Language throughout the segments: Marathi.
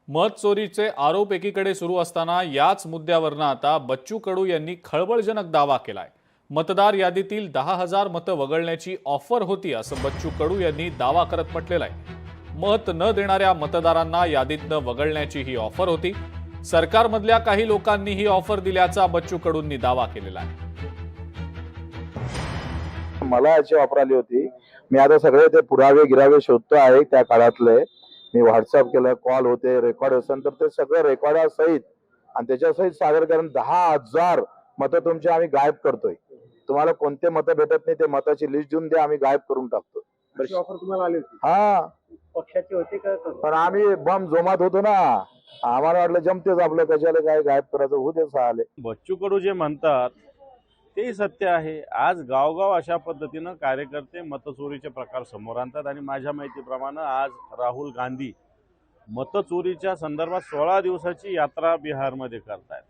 मत चोरीचे आरोप एकीकडे सुरू असताना याच मुद्द्यावरनं आता बच्चू कडू यांनी खळबळजनक दावा केलाय। मतदार यादीतील 10,000 मतं वगळण्याची ऑफर होती असं बच्चू कडू यांनी दावा करत म्हटलेलं आहे। मत न देणाऱ्या मतदारांना यादीतनं वगळण्याची ही ऑफर होती। सरकारमधल्या काही लोकांनी ही ऑफर दिल्याचा बच्चू कडूंनी दावा केलेला आहे। मला याची ऑफर आली होती। मी आता सगळे ते पुरावे गिरावे शोधतो आहे त्या काळातले। मी व्हॉट्सअप केलं, कॉल होते, रेकॉर्ड असेल तर ते सगळं रेकॉर्डासहित आणि त्याच्यासहित सादर करून 10,000 मतं तुमची आम्ही गायब करतोय। तुम्हाला कोणते मतं भेटत नाही ते मताची लिस्ट देऊन द्या, आम्ही गायब करून टाकतो। अशी ऑफर तुम्हाला आली होती? हा, पक्षाची होती का? पण आम्ही बम जोमात होतो ना, आम्हाला वाटलं जमतेच आपलं, कशाला काय गायब करायचं, होऊ दे आले। बच्चू कडू जे म्हणतात ते सत्य आहे। आज गावगाव अशा पद्धतीनं कार्यकर्ते मतचोरीचे प्रकार समोर आणतात आणि माझ्या माहितीप्रमाणे आज राहुल गांधी मतचोरीच्या संदर्भात 16 दिवसाची यात्रा बिहारमध्ये करतायत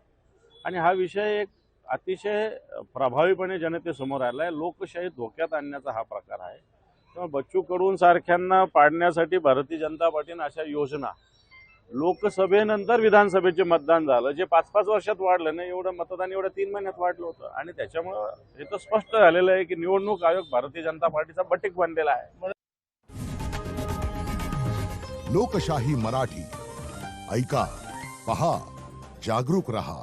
आणि हा विषय एक अतिशय प्रभावीपणे जनतेसमोर आला आहे। लोकशाही धोक्यात आणण्याचा हा प्रकार आहे। त्यामुळे बच्चू कडूंसारख्यांना पाडण्यासाठी भारतीय जनता पार्टीने अशा योजना, लोकसभेनंतर विधानसभेचे मतदान झालं जे 5-5 वर्षात वाढलं नाही, एवढं मतदान एवढं 3 महिन्यात वाढलं होतं आणि त्याच्यामुळं हे तर स्पष्ट झालेलं आहे की निवडणूक आयोग भारतीय जनता पार्टीचा बटीक बनलेला आहे। लोकशाही मराठी ऐका, पहा, जागरूक रहा।